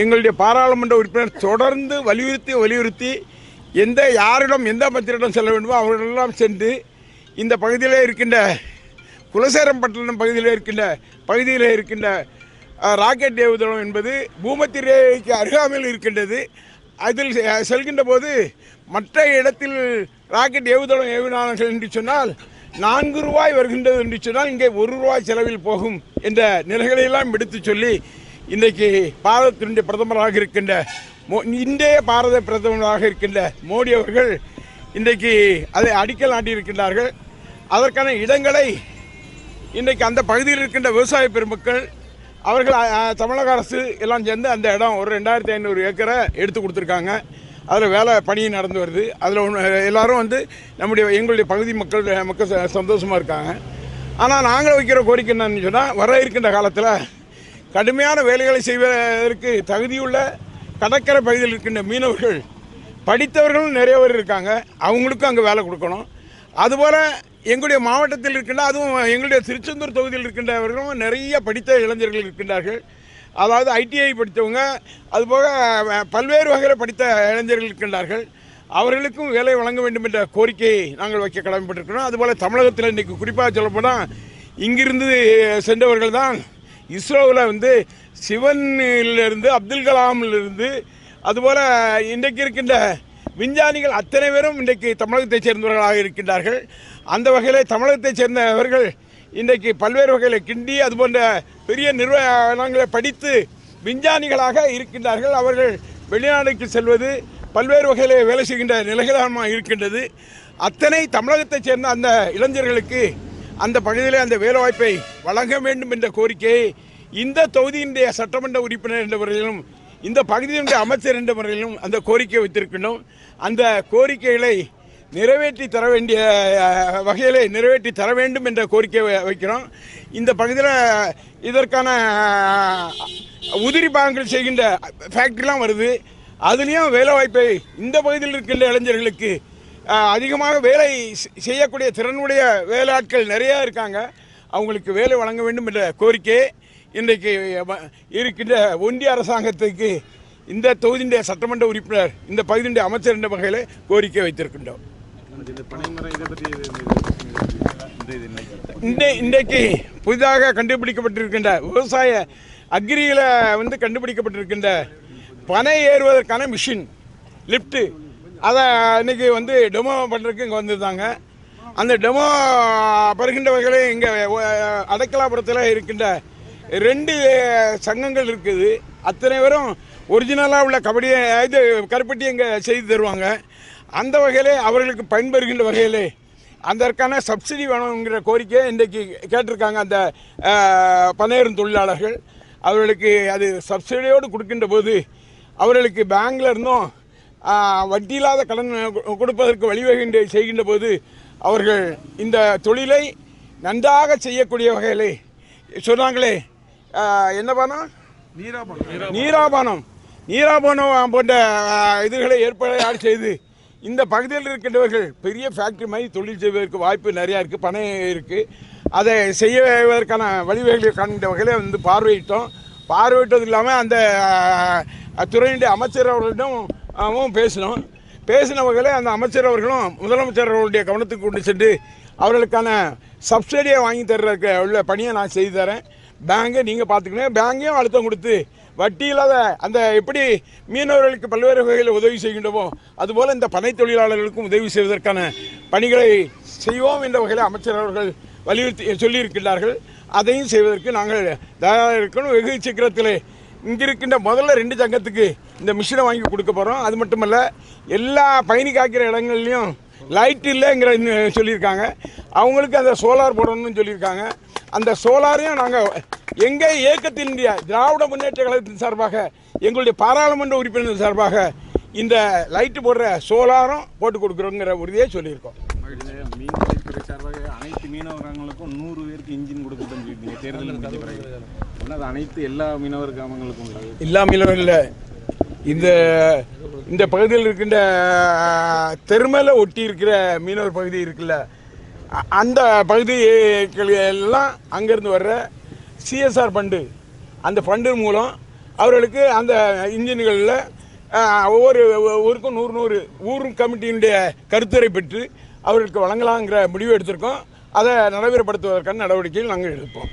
எங்களுடைய பாராளுமன்ற உறுப்பினர் தொடர்ந்து வலியுறுத்தி யாரிடம் எந்த மந்திரிடம் செல்ல வேண்டுமோ அவர்களெல்லாம் சென்று இந்த பகுதியில் இருக்கின்ற குலசேரம்பட்டினம் பகுதியில் இருக்கின்ற ராக்கெட் ஏவுதளம் என்பது பூமத்திரேக்கு அருகாமையில் இருக்கின்றது. அதில் செல்கின்ற போது மற்ற இடத்தில் ராக்கெட் ஏவுதளம் ஏவினார்கள் என்று சொன்னால் 4 ரூபாய் வருகின்றது என்று சொன்னால் இங்கே 1 ரூபாய் செலவில் போகும் என்ற நிலைகளையெல்லாம் எடுத்து சொல்லி இன்றைக்கு பாரதத்தினுடைய பிரதமராக இருக்கின்ற இந்திய பாரத பிரதமராக இருக்கின்ற மோடி அவர்கள் இன்றைக்கு அதை அடிக்கல் நாட்டியிருக்கின்றார்கள். அதற்கான இடங்களை இன்றைக்கு அந்த பகுதியில் இருக்கின்ற விவசாய பெருமக்கள் அவர்கள் தமிழக அரசு எல்லாம் சேர்ந்து அந்த இடம் ஒரு 2500 ஏக்கரை எடுத்து கொடுத்துருக்காங்க. அதில் வேலை பணி நடந்து வருது. அதில் எல்லோரும் எங்களுடைய பகுதி மக்கள் சந்தோஷமாக இருக்காங்க. ஆனால் நாங்கள் வைக்கிற கோரிக்கை என்னன்னு சொன்னால், வர இருக்கின்ற காலத்தில் கடுமையான வேலைகளை செய்வதற்கு தகுதியுள்ள கடற்கரை பகுதியில் இருக்கின்ற மீனவர்கள் படித்தவர்களும் நிறைய பேர் இருக்காங்க. அவங்களுக்கும் அங்கே வேலை கொடுக்கணும். அதுபோல் எங்களுடைய மாவட்டத்தில் இருக்கின்ற, அதுவும் எங்களுடைய திருச்செந்தூர் தொகுதியில் இருக்கின்றவர்களும் நிறைய படித்த இளைஞர்கள் இருக்கின்றார்கள். அதாவது ஐடிஐ படித்தவங்க, அதுபோக பல்வேறு வகையில் படித்த இளைஞர்கள் இருக்கின்றார்கள். அவர்களுக்கும் வேலை வழங்க வேண்டும் என்ற கோரிக்கையை நாங்கள் வைக்க கடமைப்பட்டிருக்கிறோம். அதுபோல் தமிழகத்தில் இன்றைக்கு குறிப்பாக சொல்லப்போனால் இங்கிருந்து சென்றவர்கள் தான் இஸ்ரோவில் சிவனிலிருந்து அப்துல் கலாமிலிருந்து அதுபோல் இன்றைக்கு இருக்கின்ற விஞ்ஞானிகள் அத்தனை பேரும் இன்றைக்கு தமிழகத்தைச் சேர்ந்தவர்களாக இருக்கின்றார்கள். அந்த வகையில் தமிழகத்தைச் சேர்ந்தவர்கள் இன்றைக்கு பல்வேறு வகையில் கிண்டி அதுபோன்ற பெரிய நிறுவனங்களை படித்து விஞ்ஞானிகளாக இருக்கின்றார்கள். அவர்கள் வெளிநாடுக்கு செல்வது பல்வேறு வகையில் வேலை செய்கின்ற நிலைகளாக இருக்கின்றது. அத்தனை தமிழகத்தைச் சேர்ந்த அந்த இளைஞர்களுக்கு அந்த பகுதியில் அந்த வேலைவாய்ப்பை வழங்க வேண்டும் என்ற கோரிக்கையை இந்த தொகுதியினுடைய சட்டமன்ற உறுப்பினர் என்ற முறையிலும் இந்த பகுதியினுடைய அமைச்சர் என்ற முறையிலும் அந்த கோரிக்கை வைத்திருக்கின்றோம். அந்த கோரிக்கைகளை நிறைவேற்றி தர வேண்டிய வகையில் நிறைவேற்றி தர வேண்டும் என்ற கோரிக்கை வைக்கிறோம். இந்த பகுதியில் இதற்கான உதிரி பாகங்கள் செய்கின்ற ஃபேக்ட்ரிலாம் வருது. அதுலேயும் வேலைவாய்ப்பை இந்த பகுதியில் இருக்கின்ற இளைஞர்களுக்கு அதிகமாக வேலை செய்யக்கூடிய திறனுடைய வேலையாட்கள் நிறையா இருக்காங்க. அவங்களுக்கு வேலை வழங்க வேண்டும் என்ற கோரிக்கை இன்றைக்கு இருக்கின்ற ஒன்றிய அரசாங்கத்துக்கு இந்த தொகுதியுடைய சட்டமன்ற உறுப்பினர் இந்த பகுதியுடைய அமைச்சர் என்ற வகையில் கோரிக்கை வைத்திருக்கின்றோம். இன்றைக்கு புதிதாக கண்டுபிடிக்கப்பட்டிருக்கின்ற விவசாய அக்ரியில் கண்டுபிடிக்கப்பட்டிருக்கின்ற பனை ஏறுவதற்கான மிஷின் லிஃப்ட்டு, அதை இன்றைக்கி டெமோ பண்ணுறதுக்கு இங்கே வந்திருந்தாங்க. அந்த டெமோ பெறுகின்ற வகையில் இங்கே அடைக்கலாபுரத்தில் இருக்கின்ற 2 சங்கங்கள் இருக்குது. அத்தனை பேரும் ஒரிஜினலாக உள்ள கருப்பட்டி இங்கே செய்து தருவாங்க. அந்த வகையிலே அவர்களுக்கு பயன்பெறுகின்ற வகையிலே அதற்கான சப்சிடி வேணுங்கிற கோரிக்கையை இன்றைக்கு கேட்டிருக்காங்க அந்த பனையேறும் தொழிலாளர்கள். அவர்களுக்கு அது சப்சிடியோடு கொடுக்கின்ற போது அவர்களுக்கு பேங்கில் இருந்தும் வட்டி இல்லாத கடன் கொடுப்பதற்கு வழிவகை செய்கின்ற போது அவர்கள் இந்த தொழிலை நன்றாக செய்யக்கூடிய வகையிலே சொன்னாங்களே, என்ன பானம், நீராபானம் போன்ற இதுகளை ஏற்பாடு செய்து இந்த பகுதியில் இருக்கின்றவர்கள் பெரிய ஃபேக்ட்ரி மாதிரி தொழில் செய்வதற்கு வாய்ப்பு நிறையா இருக்குது, பணம் இருக்குது. அதை செய்வதற்கான வழிவகைகளை காண்கின்ற வகையில் பார்வையிட்டது இல்லாமல் அந்த துறையினுடைய அமைச்சர் அவர்களிடம் பேசின வகையில் அந்த அமைச்சர் அவர்களும் முதலமைச்சர் அவர்களுடைய கவனத்துக்கு கொண்டு சென்று அவர்களுக்கான சப்சிடியை வாங்கி தர்றதுக்கு உள்ள பணியை நான் செய்து தரேன். பேங்கை நீங்கள் பார்த்துக்கணும். பேங்கையும் அழுத்தம் கொடுத்து வட்டி இல்லாத அந்த எப்படி மீனவர்களுக்கு பல்வேறு வகையில் உதவி செய்கின்றோமோ அதுபோல் இந்த பனை தொழிலாளர்களுக்கும் உதவி செய்வதற்கான பணிகளை செய்வோம் என்ற வகையில் அமைச்சர் அவர்கள் வலியுறுத்தி சொல்லியிருக்கின்றார்கள். அதையும் செய்வதற்கு நாங்கள் தயாராக இருக்கணும். வெகு சீக்கிரத்தில் இங்கே இருக்கின்ற முதல்ல 2 சங்கத்துக்கு இந்த மிஷினை வாங்கி கொடுக்க போகிறோம். அது மட்டுமல்ல, எல்லா பயணி காக்கிற இடங்கள்லையும் லைட் இல்லைங்கிற சொல்லியிருக்காங்க. அவங்களுக்கு அந்த சோலார் போடணும்னு சொல்லியிருக்காங்க. அந்த சோலாரையும் நாங்கள் எங்கள் இயக்கத்தினுடைய திராவிட முன்னேற்ற கழகத்தின் சார்பாக எங்களுடைய பாராளுமன்ற உறுப்பினர் சார்பாக இந்த லைட்டு போடுற சோலாரும் போட்டு கொடுக்குறோங்கிற உறுதியை சொல்லியிருக்கோம். மீன்வளத்துறை சார்பாக அனைத்து மீனவர்களுக்கும் 100 பேருக்கு இன்ஜின் கொடுக்குறோம் சொல்லியிருக்கீங்க. தேர்தல் அது அனைத்து எல்லா மீனவர் கிராமங்களுக்கும் எல்லா மீனவர்கள் இல்லை, இந்த பகுதியில் இருக்கின்ற தெருமேல ஒட்டி இருக்கிற மீனவர் பகுதி இருக்குல்ல, அந்த பகுதிகள் எல்லாம் அங்கேருந்து வர்ற சிஎஸ்ஆர் ஃபண்டு, அந்த ஃபண்டு மூலம் அவர்களுக்கு அந்த இன்ஜின்களில் ஒவ்வொரு ஊருக்கும் 100 ஊர் கமிட்டியினுடைய கருத்துரை பெற்று அவர்களுக்கு வழங்கலாங்கிற முடிவு எடுத்திருக்கோம். அதை நடைமுறைப்படுத்துவதற்கான நடவடிக்கைகள் நாங்கள் எடுப்போம்.